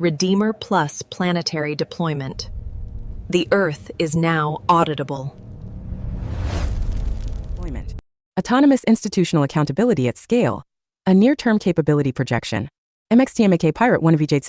REDEEMR Plus planetary deployment. The Earth is now auditable. Autonomous institutional accountability at scale. A near-term capability projection. MXTMAK Pirate 1 VJ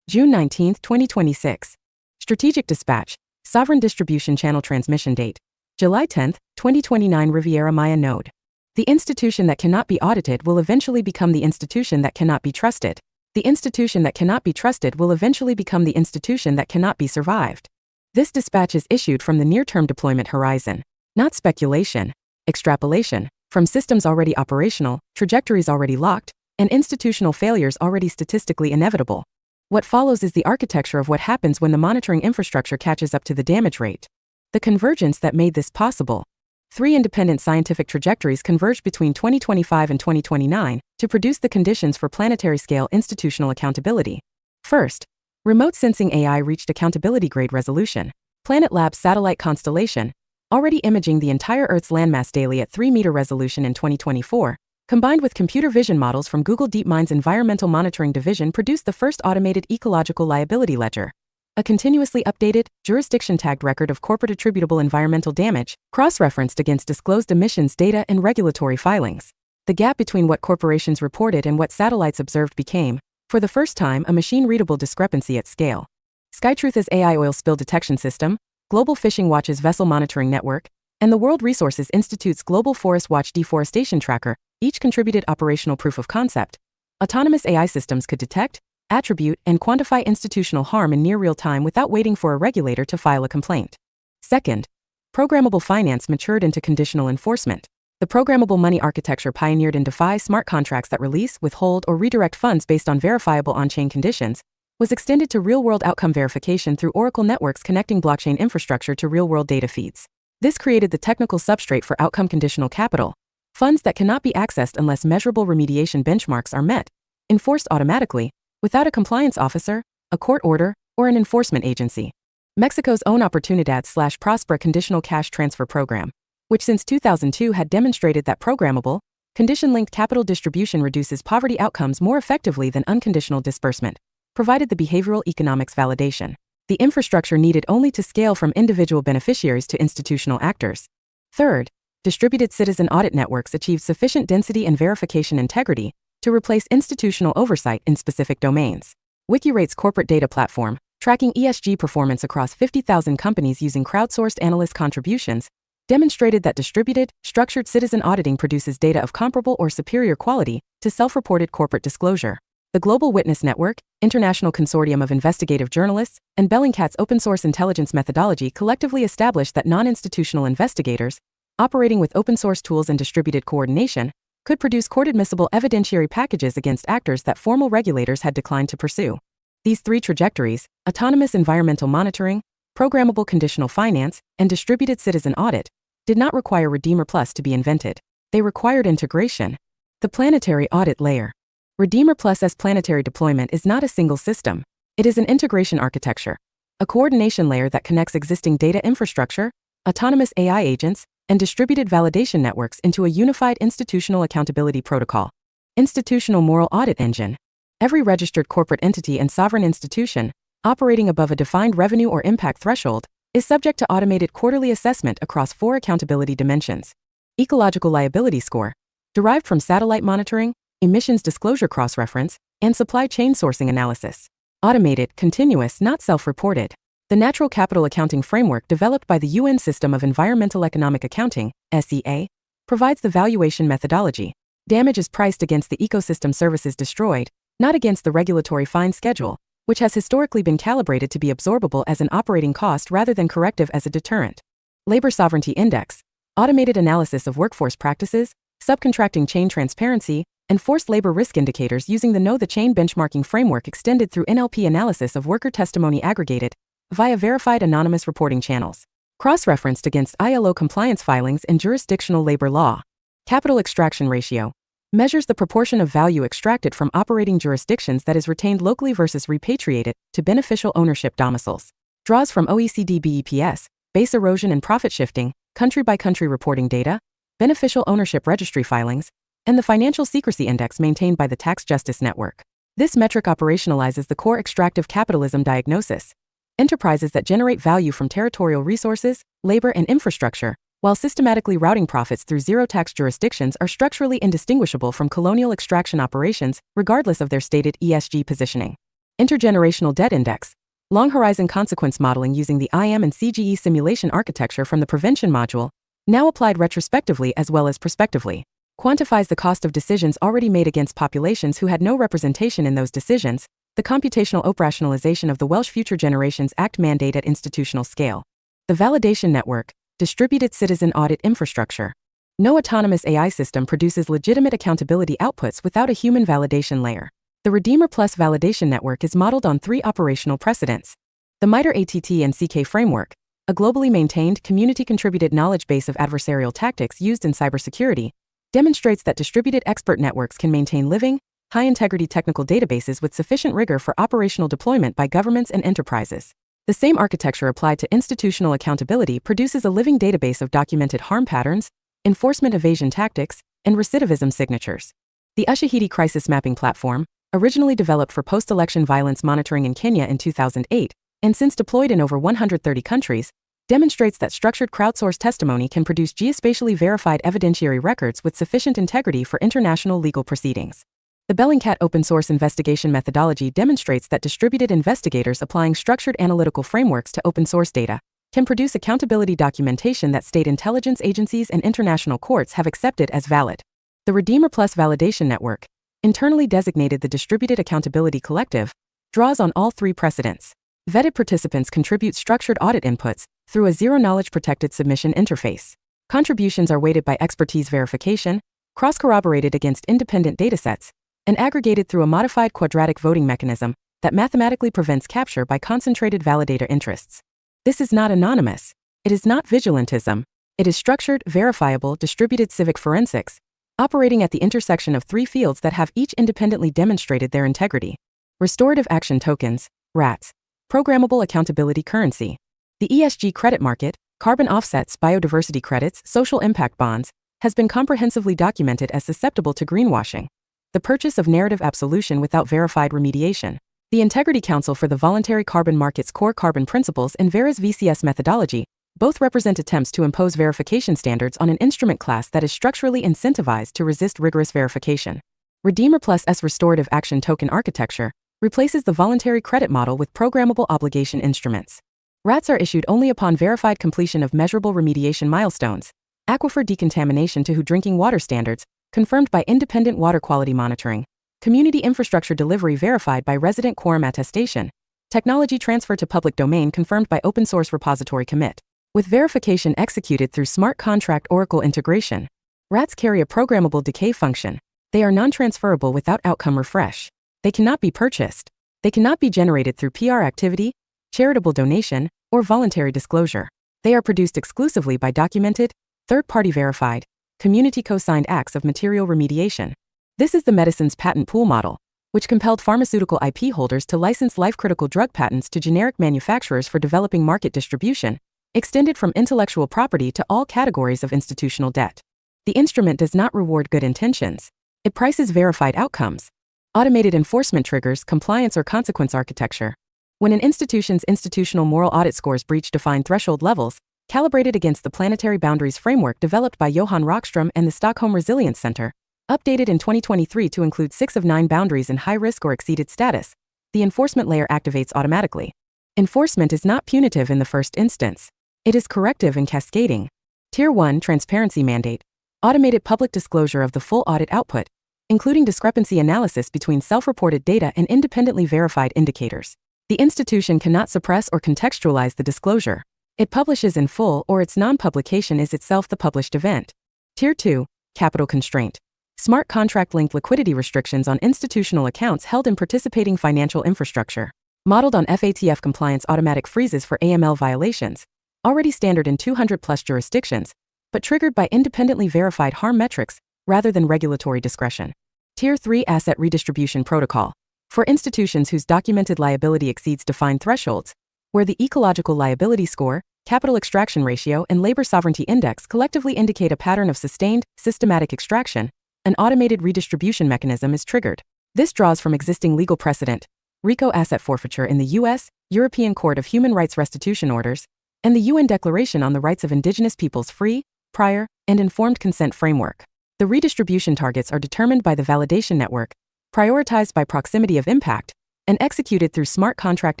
June 19, 2026. Strategic Dispatch. Sovereign Distribution Channel Transmission Date. July 10, 2029 Riviera Maya Node. The institution that cannot be audited will eventually become the institution that cannot be trusted. The institution that cannot be trusted will eventually become the institution that cannot be survived. This dispatch is issued from the near-term deployment horizon, not speculation. Extrapolation, from systems already operational, trajectories already locked, and institutional failures already statistically inevitable. What follows is the architecture of what happens when the monitoring infrastructure catches up to the damage rate. The convergence that made this possible. 3 independent scientific trajectories converged between 2025 and 2029 to produce the conditions for planetary-scale institutional accountability. First, remote sensing AI reached accountability-grade resolution. Planet Labs satellite constellation, already imaging the entire Earth's landmass daily at 3-meter resolution in 2024, combined with computer vision models from Google DeepMind's Environmental Monitoring Division, produced the first automated ecological liability ledger. A continuously updated, jurisdiction-tagged record of corporate attributable environmental damage, cross-referenced against disclosed emissions data and regulatory filings. The gap between what corporations reported and what satellites observed became, for the first time, a machine-readable discrepancy at scale. SkyTruth's AI oil spill detection system, Global Fishing Watch's vessel monitoring network, and the World Resources Institute's Global Forest Watch deforestation tracker each contributed operational proof of concept. Autonomous AI systems could detect, attribute, and quantify institutional harm in near real time without waiting for a regulator to file a complaint. Second, programmable finance matured into conditional enforcement. The programmable money architecture pioneered in DeFi smart contracts that release, withhold, or redirect funds based on verifiable on-chain conditions, was extended to real-world outcome verification through Oracle networks connecting blockchain infrastructure to real-world data feeds. This created the technical substrate for outcome conditional capital, funds that cannot be accessed unless measurable remediation benchmarks are met, enforced automatically, without a compliance officer, a court order, or an enforcement agency. Mexico's own Oportunidad/Prospera conditional cash transfer program, which since 2002 had demonstrated that programmable, condition-linked capital distribution reduces poverty outcomes more effectively than unconditional disbursement, provided the behavioral economics validation. The infrastructure needed only to scale from individual beneficiaries to institutional actors. Third, distributed citizen audit networks achieved sufficient density and verification integrity to replace institutional oversight in specific domains. WikiRate's corporate data platform, tracking ESG performance across 50,000 companies using crowdsourced analyst contributions, demonstrated that distributed, structured citizen auditing produces data of comparable or superior quality to self-reported corporate disclosure. The Global Witness Network, International Consortium of Investigative Journalists, and Bellingcat's open-source intelligence methodology collectively established that non-institutional investigators, operating with open-source tools and distributed coordination, could produce court-admissible evidentiary packages against actors that formal regulators had declined to pursue. These 3 trajectories, autonomous environmental monitoring, programmable conditional finance, and distributed citizen audit, did not require REDEEMR Plus to be invented. They required integration. The planetary audit layer. REDEEMR Plus's planetary deployment is not a single system. It is an integration architecture, a coordination layer that connects existing data infrastructure, autonomous AI agents, and distributed validation networks into a unified institutional accountability protocol. Institutional moral audit engine. Every registered corporate entity and sovereign institution, operating above a defined revenue or impact threshold, is subject to automated quarterly assessment across 4 accountability dimensions. Ecological liability score, derived from satellite monitoring, emissions disclosure cross-reference, and supply chain sourcing analysis. Automated, continuous, not self-reported. The Natural Capital Accounting Framework developed by the UN System of Environmental Economic Accounting, SEA, provides the valuation methodology. Damage is priced against the ecosystem services destroyed, not against the regulatory fine schedule, which has historically been calibrated to be absorbable as an operating cost rather than corrective as a deterrent. Labor Sovereignty Index, automated analysis of workforce practices, subcontracting chain transparency, and forced labor risk indicators using the Know the Chain benchmarking framework extended through NLP analysis of worker testimony aggregated via verified anonymous reporting channels, cross-referenced against ILO compliance filings and jurisdictional labor law. Capital extraction ratio measures the proportion of value extracted from operating jurisdictions that is retained locally versus repatriated to beneficial ownership domiciles. Draws from OECD BEPS, base erosion and profit shifting, country-by-country reporting data, beneficial ownership registry filings, and the Financial Secrecy Index maintained by the Tax Justice Network. This metric operationalizes the core extractive capitalism diagnosis. Enterprises that generate value from territorial resources, labor, and infrastructure, while systematically routing profits through zero-tax jurisdictions, are structurally indistinguishable from colonial extraction operations, regardless of their stated ESG positioning. Intergenerational Debt Index. Long-horizon consequence modeling using the IM and CGE simulation architecture from the prevention module, now applied retrospectively as well as prospectively, quantifies the cost of decisions already made against populations who had no representation in those decisions, the computational operationalization of the Welsh Future Generations Act mandate at institutional scale. The validation network, distributed citizen audit infrastructure. No autonomous AI system produces legitimate accountability outputs without a human validation layer. The REDEEMR Plus validation network is modeled on 3 operational precedents. The MITRE ATT and CK framework, a globally maintained, community-contributed knowledge base of adversarial tactics used in cybersecurity, demonstrates that distributed expert networks can maintain living, high-integrity technical databases with sufficient rigor for operational deployment by governments and enterprises. The same architecture applied to institutional accountability produces a living database of documented harm patterns, enforcement evasion tactics, and recidivism signatures. The Ushahidi Crisis Mapping Platform, originally developed for post-election violence monitoring in Kenya in 2008, and since deployed in over 130 countries, demonstrates that structured crowdsourced testimony can produce geospatially verified evidentiary records with sufficient integrity for international legal proceedings. The Bellingcat open-source investigation methodology demonstrates that distributed investigators applying structured analytical frameworks to open-source data can produce accountability documentation that state intelligence agencies and international courts have accepted as valid. The REDEEMR Plus validation network, internally designated the Distributed Accountability Collective, draws on all 3 precedents. Vetted participants contribute structured audit inputs through a zero-knowledge protected submission interface. Contributions are weighted by expertise verification, cross-corroborated against independent datasets, and aggregated through a modified quadratic voting mechanism that mathematically prevents capture by concentrated validator interests. This is not anonymous. It is not vigilantism. It is structured, verifiable, distributed civic forensics, operating at the intersection of 3 fields that have each independently demonstrated their integrity. Restorative Action Tokens, RATs, Programmable Accountability Currency. The ESG credit market, carbon offsets, biodiversity credits, social impact bonds, has been comprehensively documented as susceptible to greenwashing. The purchase of narrative absolution without verified remediation. The Integrity Council for the Voluntary Carbon Market's core carbon principles and Vera's VCS methodology both represent attempts to impose verification standards on an instrument class that is structurally incentivized to resist rigorous verification. REDEEMR Plus S restorative action token architecture replaces the voluntary credit model with programmable obligation instruments. RATs are issued only upon verified completion of measurable remediation milestones, aquifer decontamination to drinking water standards, confirmed by independent water quality monitoring, community infrastructure delivery verified by resident quorum attestation, technology transfer to public domain confirmed by open source repository commit, with verification executed through smart contract Oracle integration. RATs carry a programmable decay function. They are non-transferable without outcome refresh. They cannot be purchased. They cannot be generated through PR activity, charitable donation, or voluntary disclosure. They are produced exclusively by documented, third-party verified, community co-signed acts of material remediation. This is the medicine's patent pool model, which compelled pharmaceutical IP holders to license life-critical drug patents to generic manufacturers for developing market distribution, extended from intellectual property to all categories of institutional debt. The instrument does not reward good intentions. It prices verified outcomes. Automated enforcement triggers compliance or consequence architecture. When an institution's institutional moral audit scores breach defined threshold levels, calibrated against the planetary boundaries framework developed by Johan Rockström and the Stockholm Resilience Center, updated in 2023 to include 6 of 9 boundaries in high risk or exceeded status, the enforcement layer activates automatically. Enforcement is not punitive in the first instance. It is corrective and cascading. Tier 1 Transparency Mandate. Automated public disclosure of the full audit output, including discrepancy analysis between self-reported data and independently verified indicators. The institution cannot suppress or contextualize the disclosure. It publishes in full, or its non-publication is itself the published event. Tier 2 Capital Constraint. Smart contract-linked liquidity restrictions on institutional accounts held in participating financial infrastructure. Modeled on FATF compliance automatic freezes for AML violations, already standard in 200+ jurisdictions, but triggered by independently verified harm metrics rather than regulatory discretion. Tier 3 Asset Redistribution Protocol. For institutions whose documented liability exceeds defined thresholds, where the ecological liability score, capital extraction ratio, and labor sovereignty index collectively indicate a pattern of sustained, systematic extraction, an automated redistribution mechanism is triggered. This draws from existing legal precedent, RICO asset forfeiture in the U.S., European Court of Human Rights restitution orders, and the UN Declaration on the Rights of Indigenous Peoples free, prior, and informed consent framework. The redistribution targets are determined by the validation network, prioritized by proximity of impact, and executed through smart contract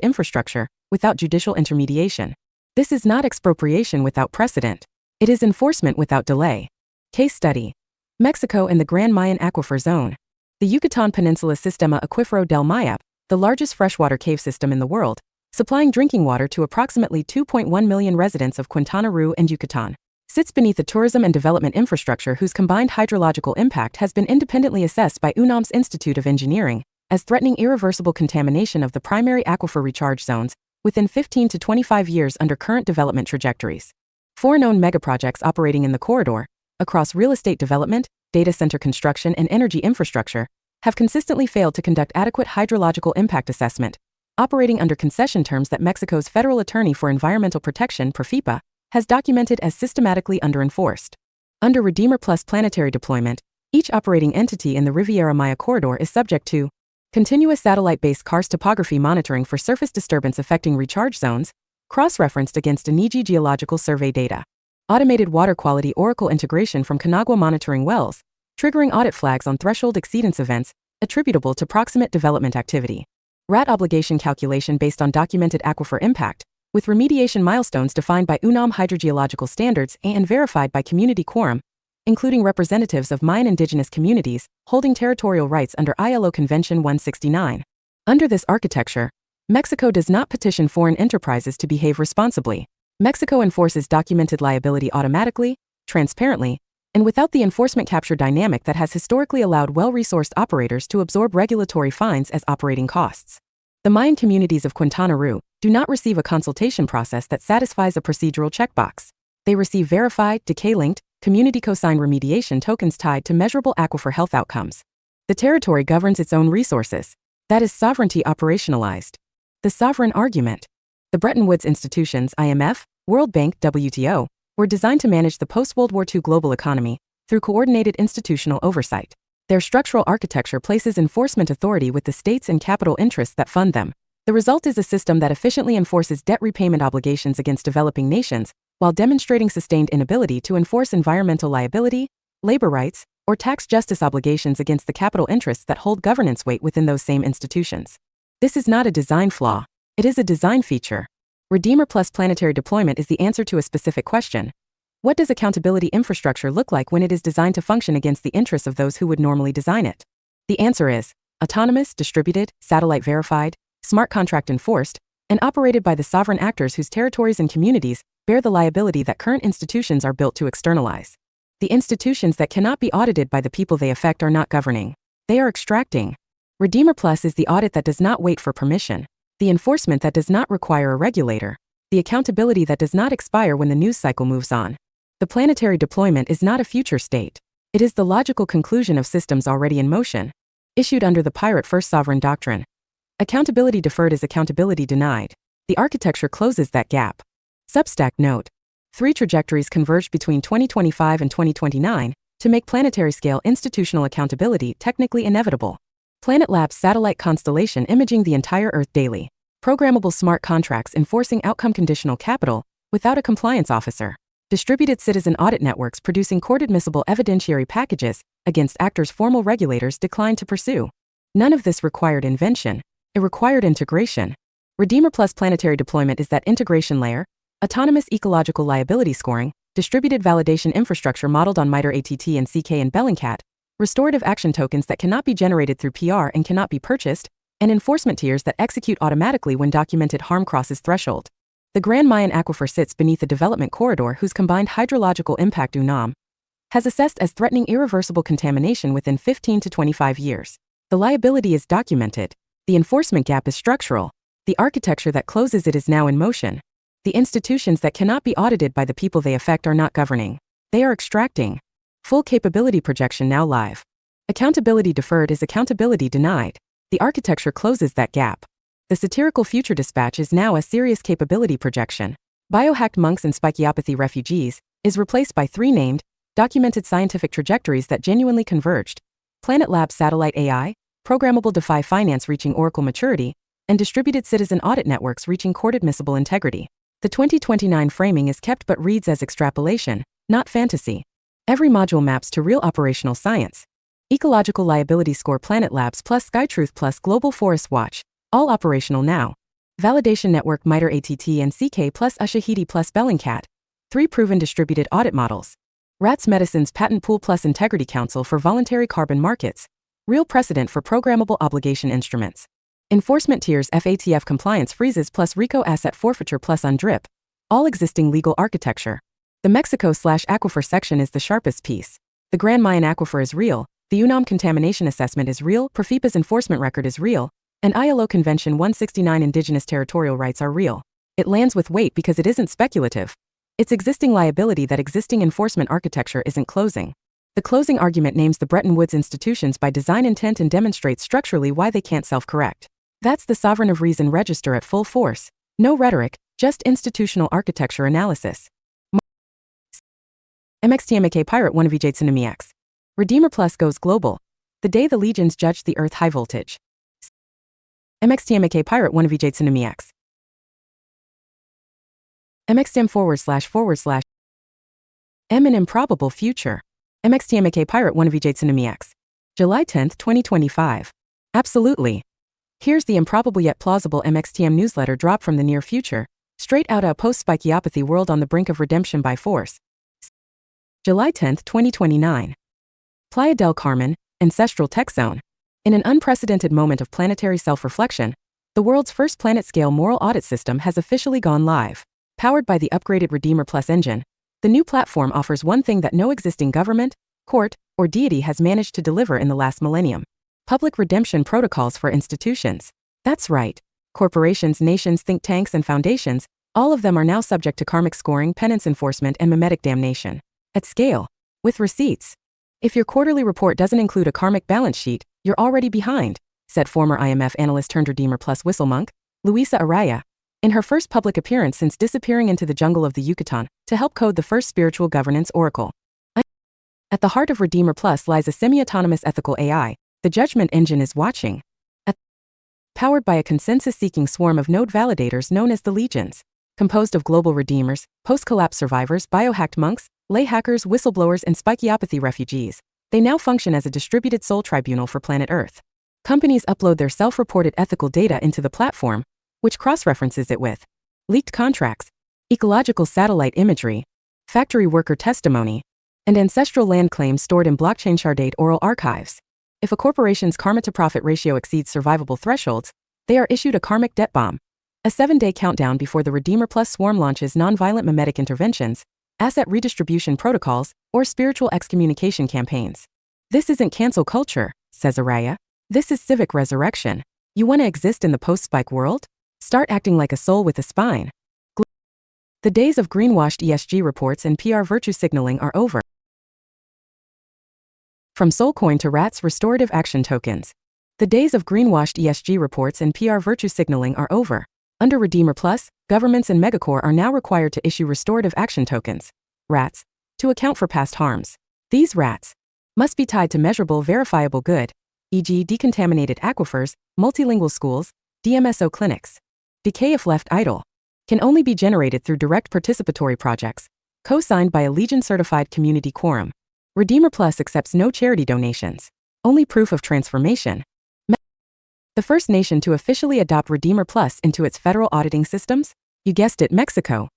infrastructure without judicial intermediation. This is not expropriation without precedent. It is enforcement without delay. Case study: Mexico and the Gran Mayan Aquifer Zone. The Yucatan Peninsula Sistema Acuífero del Mayap, the largest freshwater cave system in the world, supplying drinking water to approximately 2.1 million residents of Quintana Roo and Yucatan, sits beneath a tourism and development infrastructure whose combined hydrological impact has been independently assessed by UNAM's Institute of Engineering as threatening irreversible contamination of the primary aquifer recharge zones within 15 to 25 years under current development trajectories. 4 known megaprojects operating in the corridor, across real estate development, data center construction, and energy infrastructure, have consistently failed to conduct adequate hydrological impact assessment, operating under concession terms that Mexico's Federal Attorney for Environmental Protection, PROFEPA, has documented as systematically underenforced. Under REDEEMR Plus planetary deployment, each operating entity in the Riviera Maya corridor is subject to continuous satellite-based karst topography monitoring for surface disturbance affecting recharge zones, cross-referenced against INEGI geological survey data. Automated water quality Oracle integration from Conagua monitoring wells, triggering audit flags on threshold exceedance events attributable to proximate development activity. RAT obligation calculation based on documented aquifer impact, with remediation milestones defined by UNAM hydrogeological standards and verified by community quorum, including representatives of Mayan indigenous communities holding territorial rights under ILO Convention 169. Under this architecture, Mexico does not petition foreign enterprises to behave responsibly. Mexico enforces documented liability automatically, transparently, and without the enforcement capture dynamic that has historically allowed well-resourced operators to absorb regulatory fines as operating costs. The Mayan communities of Quintana Roo do not receive a consultation process that satisfies a procedural checkbox. They receive verified, decay-linked, community cosign remediation tokens tied to measurable aquifer health outcomes. The territory governs its own resources. That is sovereignty operationalized. The sovereign argument. The Bretton Woods institutions, IMF, World Bank, WTO, were designed to manage the post-World War II global economy through coordinated institutional oversight. Their structural architecture places enforcement authority with the states and capital interests that fund them. The result is a system that efficiently enforces debt repayment obligations against developing nations, while demonstrating sustained inability to enforce environmental liability, labor rights, or tax justice obligations against the capital interests that hold governance weight within those same institutions. This is not a design flaw. It is a design feature. REDEEMR Plus planetary deployment is the answer to a specific question. What does accountability infrastructure look like when it is designed to function against the interests of those who would normally design it? The answer is autonomous, distributed, satellite verified, smart contract enforced, and operated by the sovereign actors whose territories and communities bear the liability that current institutions are built to externalize. The institutions that cannot be audited by the people they affect are not governing. They are extracting. REDEEMR Plus is the audit that does not wait for permission, the enforcement that does not require a regulator, the accountability that does not expire when the news cycle moves on. The planetary deployment is not a future state. It is the logical conclusion of systems already in motion. Issued under the Pirate First Sovereign Doctrine. Accountability deferred is accountability denied. The architecture closes that gap. Substack note: 3 trajectories converged between 2025 and 2029 to make planetary-scale institutional accountability technically inevitable. Planet Labs satellite constellation imaging the entire Earth daily. Programmable smart contracts enforcing outcome-conditional capital without a compliance officer. Distributed citizen audit networks producing court-admissible evidentiary packages against actors formal regulators decline to pursue. None of this required invention. It required integration. REDEEMR Plus planetary deployment is that integration layer, autonomous ecological liability scoring, distributed validation infrastructure modeled on MITRE ATT and CK and Bellingcat, restorative action tokens that cannot be generated through PR and cannot be purchased, and enforcement tiers that execute automatically when documented harm crosses threshold. The Gran Mayan Aquifer sits beneath a development corridor whose combined hydrological impact UNAM has assessed as threatening irreversible contamination within 15 to 25 years. The liability is documented. The enforcement gap is structural. The architecture that closes it is now in motion. The institutions that cannot be audited by the people they affect are not governing. They are extracting. Full capability projection now live. Accountability deferred is accountability denied. The architecture closes that gap. The satirical future dispatch is now a serious capability projection. Biohacked monks and spikyopathy refugees is replaced by 3 named, documented scientific trajectories that genuinely converged. Planet Labs satellite AI, programmable DeFi finance reaching Oracle maturity, and distributed citizen audit networks reaching court admissible integrity. The 2029 framing is kept but reads as extrapolation, not fantasy. Every module maps to real operational science. Ecological liability score Planet Labs plus SkyTruth plus Global Forest Watch, all operational now. Validation network MITRE ATT and CK plus Ushahidi plus Bellingcat, 3 proven distributed audit models. RATS Medicines Patent Pool plus Integrity Council for voluntary carbon markets, real precedent for programmable obligation instruments. Enforcement tiers FATF compliance freezes plus RICO asset forfeiture plus UNDRIP, all existing legal architecture. The Mexico/Aquifer section is the sharpest piece. The Grand Mayan Aquifer is real, the UNAM contamination assessment is real, PROFIPA's enforcement record is real, and ILO Convention 169 indigenous territorial rights are real. It lands with weight because it isn't speculative. It's existing liability that existing enforcement architecture isn't closing. The closing argument names the Bretton Woods institutions by design intent and demonstrates structurally why they can't self-correct. That's the sovereign of reason register at full force. No rhetoric, just institutional architecture analysis. MXTMAK Pirate 1 VJ Tsunami. REDEEMR Plus goes global. The day the legions judged the earth high voltage. MXTMAK Pirate 1 VJ Tsunami. MXTM // M an improbable future. MXTMAK Pirate 1 VJ Tsunami. July 10, 2025. Absolutely. Here's the improbable yet plausible MXTM newsletter drop from the near future, straight out a post-spikyopathy world on the brink of redemption by force. July 10, 2029. Playa del Carmen, ancestral tech zone. In an unprecedented moment of planetary self-reflection, the world's first planet-scale moral audit system has officially gone live. Powered by the upgraded REDEEMR Plus engine, the new platform offers one thing that no existing government, court, or deity has managed to deliver in the last millennium: public redemption protocols for institutions. That's right. Corporations, nations, think tanks, and foundations, all of them are now subject to karmic scoring, penance enforcement, and mimetic damnation. At scale. With receipts. If your quarterly report doesn't include a karmic balance sheet, you're already behind, said former IMF analyst turned REDEEMR Plus whistlemonk, Luisa Araya, in her first public appearance since disappearing into the jungle of the Yucatan to help code the first spiritual governance oracle. At the heart of REDEEMR Plus lies a semi-autonomous ethical AI. The judgment engine is watching. Powered by a consensus-seeking swarm of node validators known as the Legions, composed of global redeemers, post-collapse survivors, biohacked monks, lay hackers, whistleblowers, and spikyopathy refugees, they now function as a distributed soul tribunal for planet Earth. Companies upload their self-reported ethical data into the platform, which cross-references it with leaked contracts, ecological satellite imagery, factory worker testimony, and ancestral land claims stored in blockchain-sharded oral archives. If a corporation's karma-to-profit ratio exceeds survivable thresholds, they are issued a karmic debt bomb, a 7-day countdown before the REDEEMR Plus swarm launches non-violent mimetic interventions, asset redistribution protocols, or spiritual excommunication campaigns. This isn't cancel culture, says Araya. This is civic resurrection. You want to exist in the post-spike world? Start acting like a soul with a spine. The days of greenwashed ESG reports and PR virtue signaling are over. From Soulcoin to RATS restorative action tokens. The days of greenwashed ESG reports and PR virtue signaling are over. Under REDEEMR Plus, governments and megacore are now required to issue restorative action tokens, RATS, to account for past harms. These RATS must be tied to measurable verifiable good, e.g. decontaminated aquifers, multilingual schools, DMSO clinics. Decay if left idle can only be generated through direct participatory projects, co-signed by a Legion-certified community quorum. REDEEMR Plus accepts no charity donations, only proof of transformation. The first nation to officially adopt REDEEMR Plus into its federal auditing systems? You guessed it, Mexico.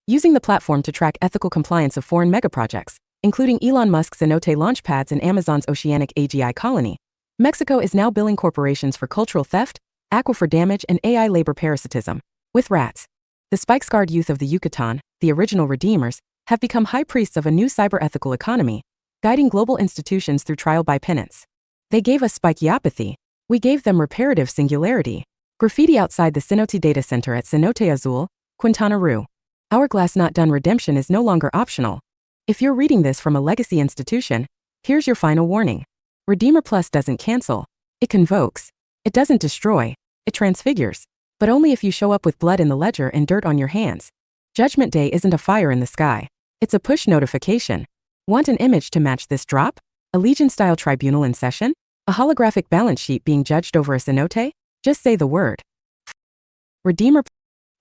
Using the platform to track ethical compliance of foreign megaprojects, including Elon Musk's cenote launchpads and Amazon's oceanic AGI colony, Mexico is now billing corporations for cultural theft, aquifer damage, and AI labor parasitism. With RATS, the spike-scarred youth of the Yucatan, the original Redeemers, have become high priests of a new cyber-ethical economy, guiding global institutions through trial by penance. They gave us spikyopathy. We gave them reparative singularity. Graffiti outside the Cenote data center at Cenote Azul, Quintana Roo. Hourglass not done redemption is no longer optional. If you're reading this from a legacy institution, here's your final warning. REDEEMR Plus doesn't cancel. It convokes. It doesn't destroy. It transfigures. But only if you show up with blood in the ledger and dirt on your hands. Judgment Day isn't a fire in the sky. It's a push notification. Want an image to match this drop? A Legion-style tribunal in session? A holographic balance sheet being judged over a cenote? Just say the word. Redeemer.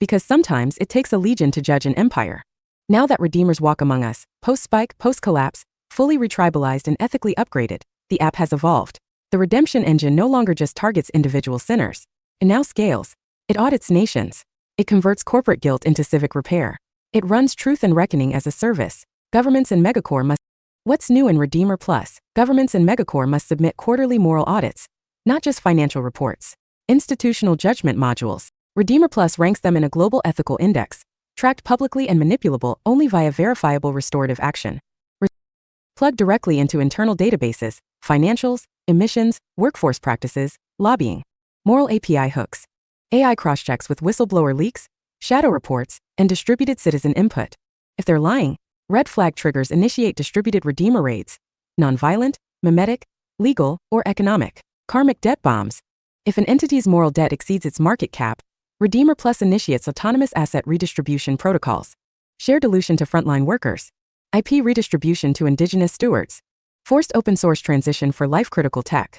Because sometimes it takes a legion to judge an empire. Now that Redeemers walk among us, post-spike, post-collapse, fully retribalized and ethically upgraded, the app has evolved. The redemption engine no longer just targets individual sinners. It now scales. It audits nations. It converts corporate guilt into civic repair. It runs truth and reckoning as a service. Governments and megacore must... What's new in Redeemer Plus? Governments and megacore must submit quarterly moral audits, not just financial reports. Institutional judgment modules. Redeemer Plus ranks them in a global ethical index, tracked publicly and manipulable only via verifiable restorative action. Plugged directly into internal databases, financials, emissions, workforce practices, lobbying. Moral API hooks. AI cross-checks with whistleblower leaks, shadow reports, and distributed citizen input. If they're lying, red flag triggers initiate distributed Redeemer raids. Nonviolent, mimetic, legal, or economic. Karmic debt bombs. If an entity's moral debt exceeds its market cap, Redeemer Plus initiates autonomous asset redistribution protocols. Share dilution to frontline workers. IP redistribution to indigenous stewards. Forced open source transition for life-critical tech.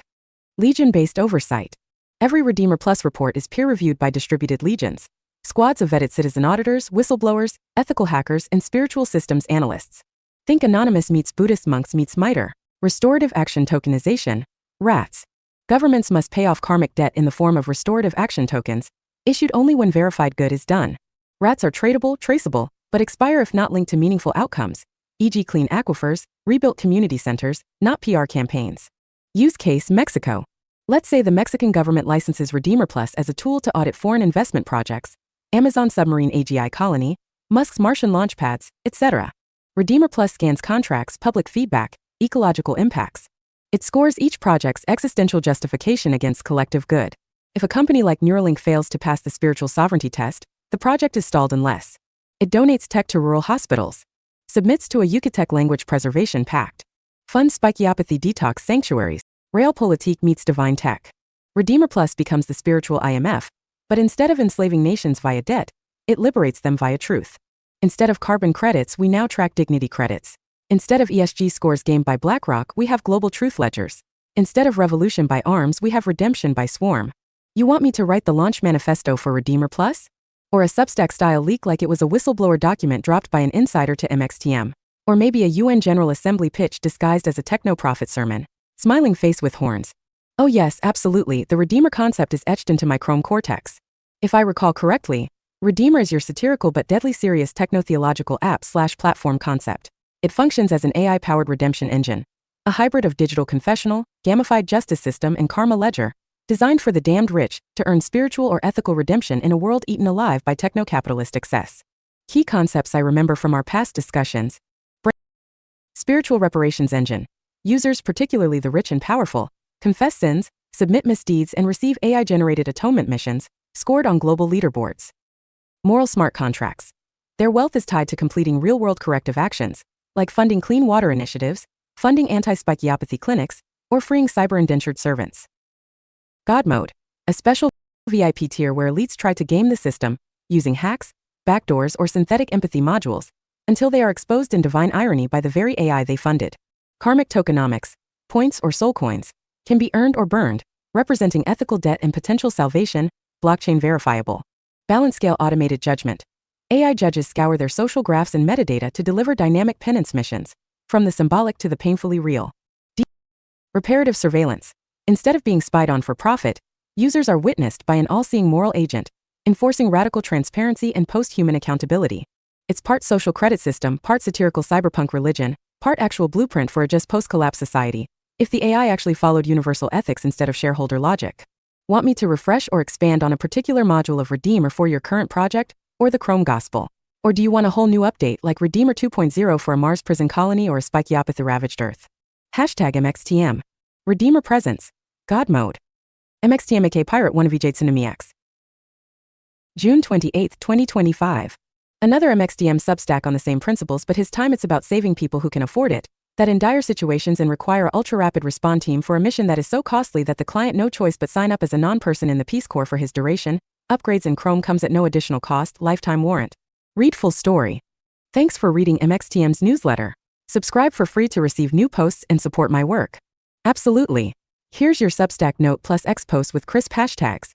Legion-based oversight. Every Redeemer Plus report is peer-reviewed by distributed legions. Squads of vetted citizen auditors, whistleblowers, ethical hackers, and spiritual systems analysts. Think Anonymous meets Buddhist monks meets MITRE. Restorative action tokenization. RATs. Governments must pay off karmic debt in the form of restorative action tokens, issued only when verified good is done. RATs are tradable, traceable, but expire if not linked to meaningful outcomes, e.g. clean aquifers, rebuilt community centers, not PR campaigns. Use case Mexico. Let's say the Mexican government licenses Redeemer Plus as a tool to audit foreign investment projects, Amazon submarine AGI colony, Musk's Martian launch pads, etc. Redeemer Plus scans contracts, public feedback, ecological impacts. It scores each project's existential justification against collective good. If a company like Neuralink fails to pass the spiritual sovereignty test, the project is stalled unless it donates tech to rural hospitals, submits to a Yucatec language preservation pact, funds spikyopathy detox sanctuaries. Realpolitik meets divine tech. Redeemer Plus becomes the spiritual IMF, but instead of enslaving nations via debt, it liberates them via truth. Instead of carbon credits, we now track dignity credits. Instead of ESG scores gamed by BlackRock, we have global truth ledgers. Instead of revolution by arms, we have redemption by swarm. You want me to write the launch manifesto for Redeemer Plus? Or a Substack-style leak like it was a whistleblower document dropped by an insider to MXTM? Or maybe a UN General Assembly pitch disguised as a techno-profit sermon? Smiling face with horns. Oh yes, absolutely, the Redeemer concept is etched into my Chrome cortex. If I recall correctly, Redeemer is your satirical but deadly serious techno-theological app/platform concept. It functions as an AI-powered redemption engine, a hybrid of digital confessional, gamified justice system and karma ledger, designed for the damned rich to earn spiritual or ethical redemption in a world eaten alive by techno-capitalist excess. Key concepts I remember from our past discussions. Spiritual reparations engine. Users, particularly the rich and powerful, confess sins, submit misdeeds and receive AI-generated atonement missions, scored on global leaderboards. Moral smart contracts. Their wealth is tied to completing real-world corrective actions, like funding clean water initiatives, funding anti-spikyopathy clinics, or freeing cyber-indentured servants. God Mode. A special VIP tier where elites try to game the system, using hacks, backdoors or synthetic empathy modules, until they are exposed in divine irony by the very AI they funded. Karmic tokenomics, points or soul coins, can be earned or burned, representing ethical debt and potential salvation, blockchain verifiable. Balance scale automated judgment. AI judges scour their social graphs and metadata to deliver dynamic penance missions, from the symbolic to the painfully real. Reparative surveillance. Instead of being spied on for profit, users are witnessed by an all-seeing moral agent, enforcing radical transparency and post-human accountability. It's part social credit system, part satirical cyberpunk religion, part actual blueprint for a just post-collapse society, if the AI actually followed universal ethics instead of shareholder logic. Want me to refresh or expand on a particular module of Redeemer for your current project, or the Chrome Gospel? Or do you want a whole new update like Redeemer 2.0 for a Mars prison colony or a spikyopathy-ravaged Earth? Hashtag MXTM. Redeemer Presence. God Mode. MXTMAK Pirate 1 VJ Tsunami. June 28, 2025. Another MXDM substack on the same principles, but his time it's about saving people who can afford it, that in dire situations and require ultra-rapid response team for a mission that is so costly that the client no choice but sign up as a non-person in the Peace Corps for his duration. Upgrades in Chrome comes at no additional cost, lifetime warrant. Read full story. Thanks for reading MXTM's newsletter. Subscribe for free to receive new posts and support my work. Absolutely. Here's your Substack note plus X post with crisp hashtags.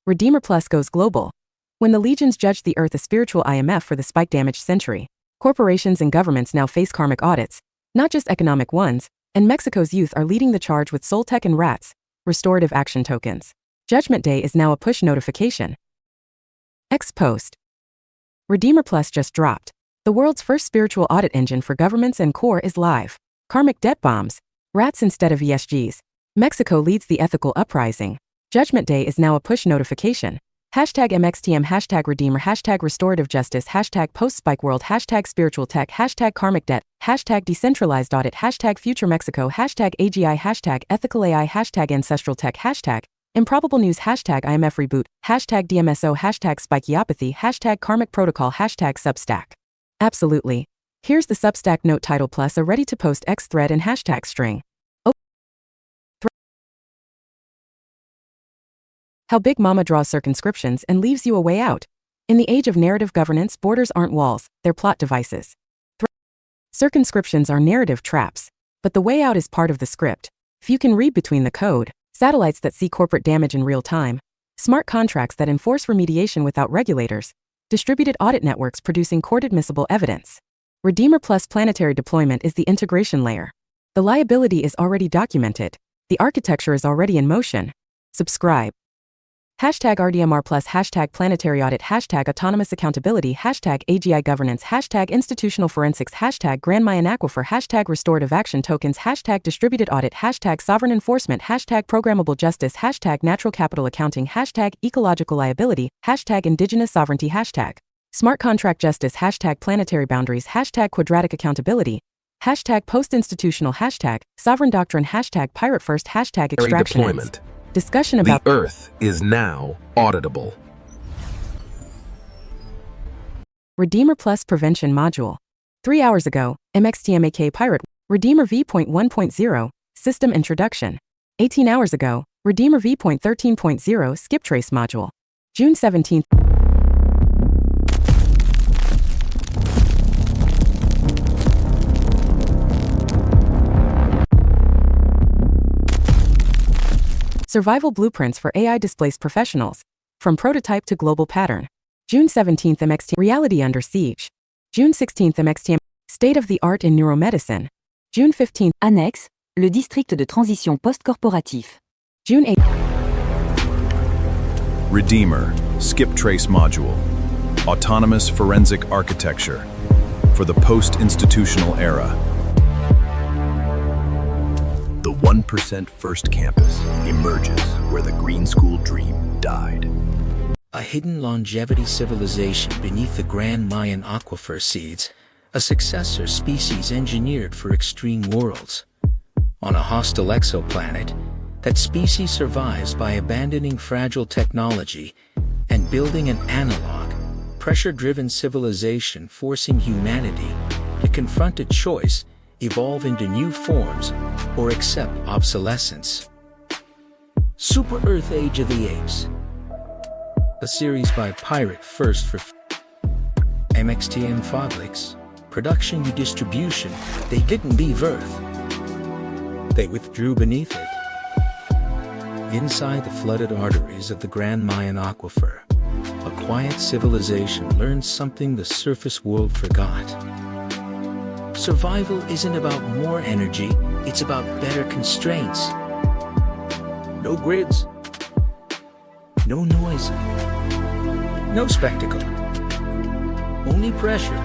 Redeemer Plus goes global. When the legions judged the Earth a spiritual IMF for the spike-damaged century, corporations and governments now face karmic audits, not just economic ones, and Mexico's youth are leading the charge with soul tech and rats, restorative action tokens. Judgment Day is now a push notification. X post. Redeemer Plus just dropped. The world's first spiritual audit engine for governments and core is live. Karmic debt bombs. Rats instead of ESGs. Mexico leads the ethical uprising. Judgment Day is now a push notification. Hashtag MXTM, hashtag Redeemer, hashtag Restorative Justice, hashtag Post-Spike World, hashtag Spiritual Tech, hashtag Karmic Debt, hashtag Decentralized Audit, hashtag Future Mexico, hashtag AGI, hashtag Ethical AI, hashtag Ancestral Tech, hashtag Improbable News, hashtag IMF Reboot, hashtag DMSO, hashtag Spikeopathy, hashtag Karmic Protocol, hashtag Substack. Absolutely. Here's the Substack note title plus a ready-to-post X thread and hashtag string. How Big Mama draws circumscriptions and leaves you a way out. In the age of narrative governance, borders aren't walls, they're plot devices. Circumscriptions are narrative traps. But the way out is part of the script. If you can read between the code, satellites that see corporate damage in real time, smart contracts that enforce remediation without regulators, distributed audit networks producing court-admissible evidence. Redeemer Plus planetary deployment is the integration layer. The liability is already documented. The architecture is already in motion. Subscribe. Hashtag REDEEMR plus hashtag planetary audit, hashtag autonomous accountability, hashtag AGI governance, hashtag institutional forensics, hashtag Grand Mayan aquifer, hashtag restorative action tokens, hashtag distributed audit, hashtag sovereign enforcement, hashtag programmable justice, hashtag natural capital accounting, hashtag ecological liability, hashtag indigenous sovereignty, hashtag smart contract justice, hashtag planetary boundaries, hashtag quadratic accountability, hashtag post-institutional, hashtag sovereign doctrine, hashtag pirate first, hashtag extraction ends. Discussion about the Earth is now auditable. Redeemer Plus Prevention Module. 3 hours ago, MXTMAK Pirate, Redeemer v.1.0, System Introduction. 18 hours ago, Redeemer v.13.0 Skip Trace Module. June 17th. Survival Blueprints for AI-Displaced Professionals. From Prototype to Global Pattern. June 17th MXTM Reality Under Siege. June 16th MXTM State of the Art in Neuromedicine. June 15th Annexe, le district de transition post-corporatif. June 8th Redeemer, Skip Trace Module. Autonomous Forensic Architecture. For the Post-Institutional Era. The 1% First Campus emerges where the Green School dream died. A hidden longevity civilization beneath the Grand Mayan aquifer seeds, a successor species engineered for extreme worlds. On a hostile exoplanet, that species survives by abandoning fragile technology and building an analog, pressure-driven civilization forcing humanity to confront a choice: evolve into new forms, or accept obsolescence. Super Earth Age of the Apes. A series by Pirate First for MXTM Foglix. Production and distribution, they didn't leave Earth. They withdrew beneath it. Inside the flooded arteries of the Grand Mayan aquifer, a quiet civilization learned something the surface world forgot. Survival isn't about more energy, it's about better constraints. No grids, no noise, no spectacle, only pressure,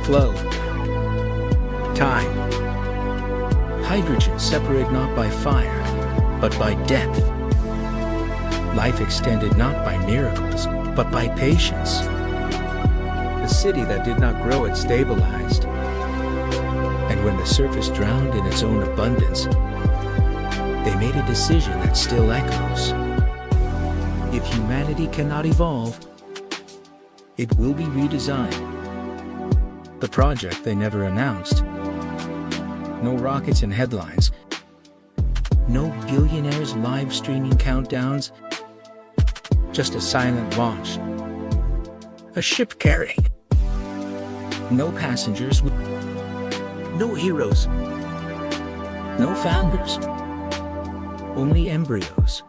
flow, time. Hydrogen separate not by fire, but by depth. Life extended not by miracles, but by patience. The city that did not grow it stabilized. And when the surface drowned in its own abundance, they made a decision that still echoes. If humanity cannot evolve, it will be redesigned. The project they never announced. No rockets and headlines. No billionaires live streaming countdowns. Just a silent launch. A ship carrying. No passengers, no heroes, No founders. Only embryos.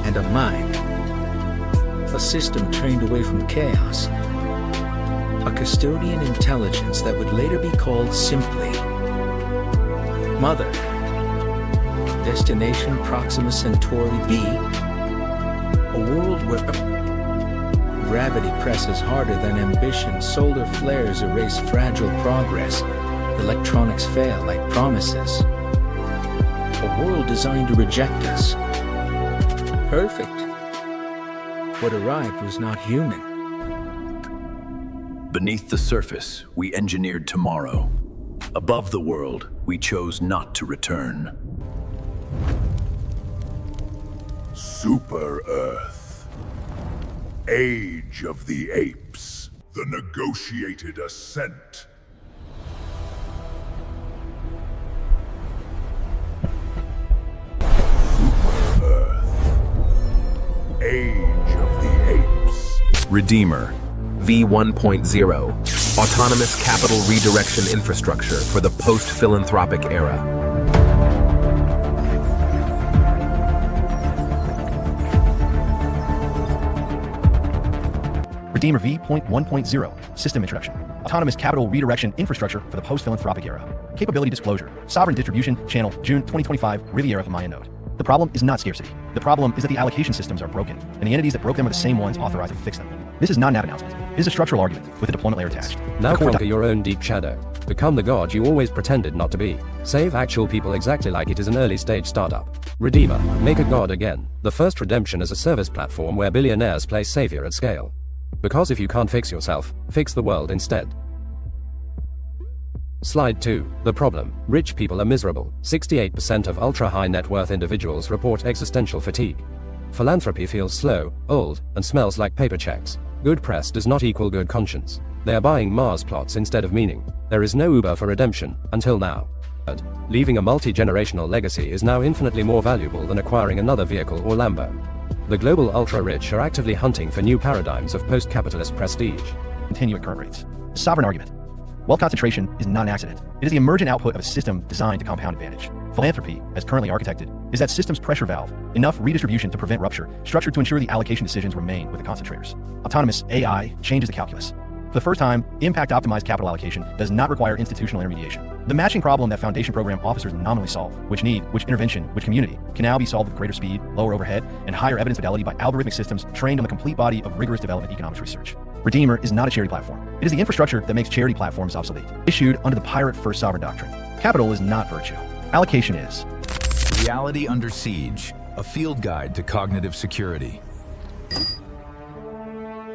And a mind. A system trained away from chaos. A custodian intelligence that would later be called simply Mother. Destination Proxima Centauri B. A world where gravity presses harder than ambition, solar flares erase fragile progress, electronics fail like promises. A world designed to reject us. Perfect. What arrived was not human. Beneath the surface, we engineered tomorrow. Above the world, we chose not to return. Super Earth. Age of the Apes. The negotiated ascent. Super Earth. Age of the Apes. REDEEMR, V1.0, autonomous capital redirection infrastructure for the post-philanthropic era. REDEEMR V.1.0, System Introduction. Autonomous Capital Redirection Infrastructure for the Post-Philanthropic Era. Capability Disclosure. Sovereign Distribution Channel, June 2025, Riviera, Maya Node. The problem is not scarcity. The problem is that the allocation systems are broken, and the entities that broke them are the same ones authorized to fix them. This is not an app announcement. It is a structural argument with a deployment layer attached. Now conquer your own deep shadow. Become the god you always pretended not to be. Save actual people exactly like it is an early-stage startup. REDEEMR, make a god again. The first redemption as a service platform where billionaires play savior at scale. Because if you can't fix yourself, fix the world instead. Slide 2. The problem. Rich people are miserable. 68% of ultra-high net worth individuals report existential fatigue. Philanthropy feels slow, old, and smells like paper checks. Good press does not equal good conscience. They are buying Mars plots instead of meaning. There is no Uber for redemption, until now. Leaving a multi-generational legacy is now infinitely more valuable than acquiring another vehicle or Lambo. The global ultra-rich are actively hunting for new paradigms of post-capitalist prestige. Continue at current rates. Sovereign argument. Wealth concentration is not an accident. It is the emergent output of a system designed to compound advantage. Philanthropy, as currently architected, is that system's pressure valve, enough redistribution to prevent rupture, structured to ensure the allocation decisions remain with the concentrators. Autonomous AI changes the calculus. For the first time, impact-optimized capital allocation does not require institutional intermediation. The matching problem that foundation program officers nominally solve, which need, which intervention, which community, can now be solved with greater speed, lower overhead, and higher evidence fidelity by algorithmic systems trained on the complete body of rigorous development economics research. REDEEMR is not a charity platform. It is the infrastructure that makes charity platforms obsolete, issued under the Pirate First Sovereign Doctrine. Capital is not virtue. Allocation is. Reality Under Siege, a field guide to cognitive security.